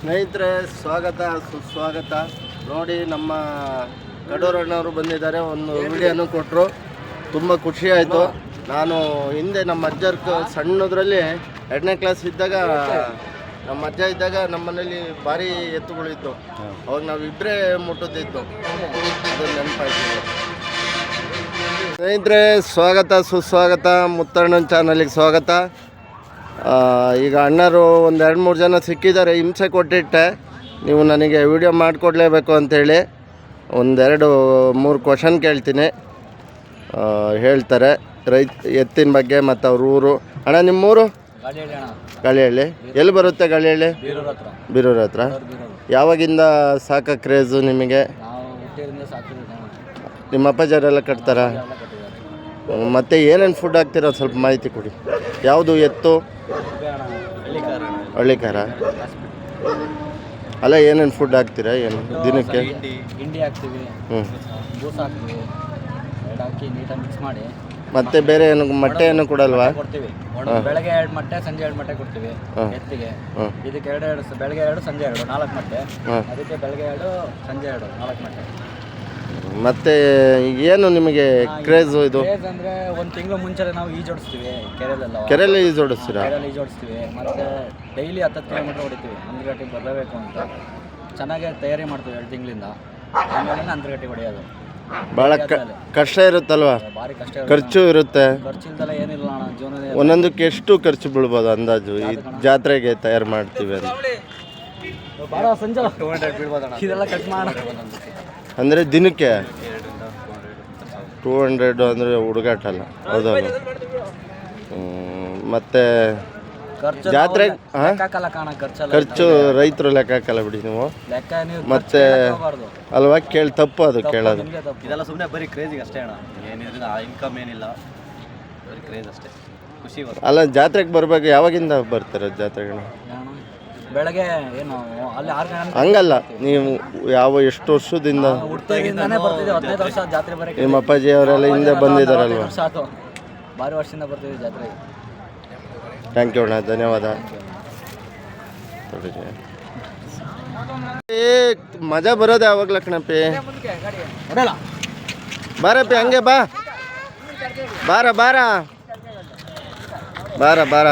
ಸ್ನೇಹಿತರೆ, ಸ್ವಾಗತ ಸುಸ್ವಾಗತ. ನೋಡಿ, ನಮ್ಮ ಕಡೂರಣ್ಣವರು ಬಂದಿದ್ದಾರೆ. ಒಂದು ವಿಡಿಯೋನು ಕೊಟ್ಟರು, ತುಂಬ ಖುಷಿ ಆಯಿತು. ನಾನು ಹಿಂದೆ ನಮ್ಮ ಅಜ್ಜರ್ ಸಣ್ಣದ್ರಲ್ಲಿ 2ನೇ ಕ್ಲಾಸ್ ಇದ್ದಾಗ, ನಮ್ಮ ಅಜ್ಜ ಇದ್ದಾಗ ನಮ್ಮ ಮನೇಲಿ ಭಾರಿ ಎತ್ತುಗಳಿತ್ತು. ಅವಾಗ ನಾವಿಬ್ಬರೇ ಮುಟ್ಟುತ್ತಿತ್ತು. ಅದು ನೆನಪಾಯ್ತು. ಸ್ನೇಹಿತರೆ, ಸ್ವಾಗತ ಸುಸ್ವಾಗತ. ಮುತ್ತಣ್ಣನ ಚಾನಲಿಗೆ ಸ್ವಾಗತ. ಈಗ ಅಣ್ಣರು ಒಂದು 2-3 ಜನ ಸಿಕ್ಕಿದ್ದಾರೆ. ಹಿಂಸೆ ಕೊಟ್ಟಿಟ್ಟೆ, ನೀವು ನನಗೆ ವಿಡಿಯೋ ಮಾಡಿಕೊಡ್ಲೇಬೇಕು ಅಂಥೇಳಿ. 1-2-3 ಕ್ವಶನ್ ಕೇಳ್ತೀನಿ, ಹೇಳ್ತಾರೆ ಎತ್ತಿನ ಬಗ್ಗೆ ಮತ್ತು ಅವ್ರ ಊರು. ಅಣ್ಣ, ನಿಮ್ಮೂರು? ಗಾಳಿಹಳ್ಳಿ. ಎಲ್ಲಿ ಬರುತ್ತೆ ಗಾಳಿಹಳ್ಳಿ? ಬೀರೂರ ಹತ್ರ. ಯಾವಾಗಿಂದ ಸಾಕ ಕ್ರೇಜು ನಿಮಗೆ? ನಿಮ್ಮ ಅಪ್ಪಾಜರೆಲ್ಲ ಕಟ್ತಾರ? ಮತ್ತು ಏನೇನು ಫುಡ್ ಹಾಕ್ತೀರ ಸ್ವಲ್ಪ ಮಾಹಿತಿ ಕೊಡಿ. ಯಾವುದು ಎತ್ತು? ಹಳ್ಳಿಕಾರ. ಅಲ್ಲ, ಏನೇನು ಫುಡ್ ಹಾಕ್ತೀರಾ? ಏನು ದಿನಕ್ಕೆ? ಹಿಂಡಿ ಹಾಕ್ತೀವಿ, ಬೂಸ ಹಾಕ್ತೀವಿ, ಹಾಕಿ ನೀಟಾಗಿ ಮಿಕ್ಸ್ ಮಾಡಿ. ಮತ್ತೆ ಬೇರೆ ಏನು ಮೊಟ್ಟೆ ಏನು ಕೊಡಲ್ವಾ? ಕೊಡ್ತೀವಿ. ಬೆಳಗ್ಗೆ 2 ಮೊಟ್ಟೆ, ಸಂಜೆ 2 ಮೊಟ್ಟೆ ಕೊಡ್ತೀವಿ ಎತ್ತಿಗೆ. ಇದಕ್ಕೆ 2 ಬೆಳಗ್ಗೆ 2, ಸಂಜೆ 2, 4 ಮೊಟ್ಟೆ. ಅದಕ್ಕೆ ಬೆಳಗ್ಗೆ 2, ಸಂಜೆ 2, 4 ಮೊಟ್ಟೆ. ಮತ್ತೆ ಏನು ನಿಮಗೆ ಕ್ರೇಜು ಇದು? ಕ್ರೇಜ್ ಅಂದರೆ 1 ತಿಂಗಳು ಮುಂಚೆ ನಾವು ಈಜೋಡಿಸ್ತೀವಿ ಕೆರೆಯಲ್ಲಿ ಈಜೋಡಿಸ್ತೀರಾ? ಕೆರೆಯಲ್ಲಿ ಈಜೋಡಿಸ್ತೀವಿ. ಮತ್ತು ಡೈಲಿ 10 ಕಿಲೋಮೀಟ್ರ್ ಹೊಡಿತೀವಿ. ಅಂದ್ರಗಟ್ಟಿಗೆ ಬರಬೇಕು ಅಂತ ಚೆನ್ನಾಗಿ ತಯಾರಿ ಮಾಡ್ತೀವಿ 2 ತಿಂಗಳಿಂದ. ಆಮೇಲೆ ಅಂದ್ರಗಟ್ಟಿಗೆ ಹೊಡೆಯೋದು ಭಾಳ ಕಷ್ಟ ಇರುತ್ತಲ್ವ? ಭಾರಿ ಕಷ್ಟ. ಖರ್ಚು ಇರುತ್ತೆ? ಖರ್ಚಿಲ್ದಲ್ಲ ಏನಿಲ್ಲ ಅಣ್ಣ ಜೀವನ. ಒಂದೊಂದಕ್ಕೆ ಎಷ್ಟು ಖರ್ಚು ಬೀಳ್ಬೋದು ಅಂದಾಜು ಈ ಜಾತ್ರೆಗೆ ತಯಾರು ಮಾಡ್ತೀವಿ ಅಂತ? ಭಾಳ ಸಂಜೆ 200 ಬೀಳ್ಬೋದಣ್ಣ. ಇದೆಲ್ಲ ಕಟ್ ಮಾಡೋಣ ಅಂದರೆ ದಿನಕ್ಕೆ 200 ಅಂದರೆ ಹುಡುಗಾಟಲ್ಲ, ಹೌದಲ್ಲ? ಮತ್ತು ಜಾತ್ರೆ ಖರ್ಚು ರೈತರು ಲೆಕ್ಕ ಹಾಕಲ್ಲ ಬಿಡಿ ನೀವು. ಮತ್ತೆ ಅಲ್ವಾ, ತಪ್ಪು ಅದು ಕೇಳೋದು. ಇದೆಲ್ಲ ಸುಮ್ಮನೆ ಬರೀ ಕ್ರೇಜಿಗೆ ಅಷ್ಟೇ ಅಣ್ಣ, ಏನಿಲ್ಲ ಇನ್ಕಮ್ ಏನಿಲ್ಲ, ಬರೀ ಕ್ರೇಜ್ ಅಷ್ಟೇ, ಖುಷಿ. ಅಲ್ಲ, ಜಾತ್ರೆಗೆ ಬರ್ಬೇಕು. ಯಾವಾಗಿಂದ ಬರ್ತಾರೆ ಜಾತ್ರೆಗಳು? ಬೆಳಗ್ಗೆ ಏನು ಅಲ್ಲಿ 6 ಗಂಟೆ. ಹಂಗಲ್ಲ, ನೀವು ಎಷ್ಟು ವರ್ಷದಿಂದ? ಹುಟ್ಟಿದಾಗಿಂದಾನೇ ಬರ್ತಿದ್ದೀವಿ. 15 ವರ್ಷ ಜಾತ್ರೆ ಬರೋಕ್ಕೆ. ನಿಮ್ಮ ಅಪ್ಪಾಜಿ ಅವರೆಲ್ಲ ಹಿಂದೆ ಬಂದಿದ್ದಾರಲ್ವ? ಭಾರಿ ವರ್ಷದಿಂದ ಬರ್ತೀವಿ ಜಾತ್ರೆಗೆ. ಥ್ಯಾಂಕ್ ಯು ಅಣ್ಣ, ಧನ್ಯವಾದ. ಮಜಾ ಬರೋದೆ ಯಾವಾಗ ಲಕ್ಷ್ಣಪ್ಪಿ? ಬಾರಪ್ಪಿ, ಹಂಗೆ ಬಾ. ಬಾರ ಬಾರ ಬಾರ ಬಾರ.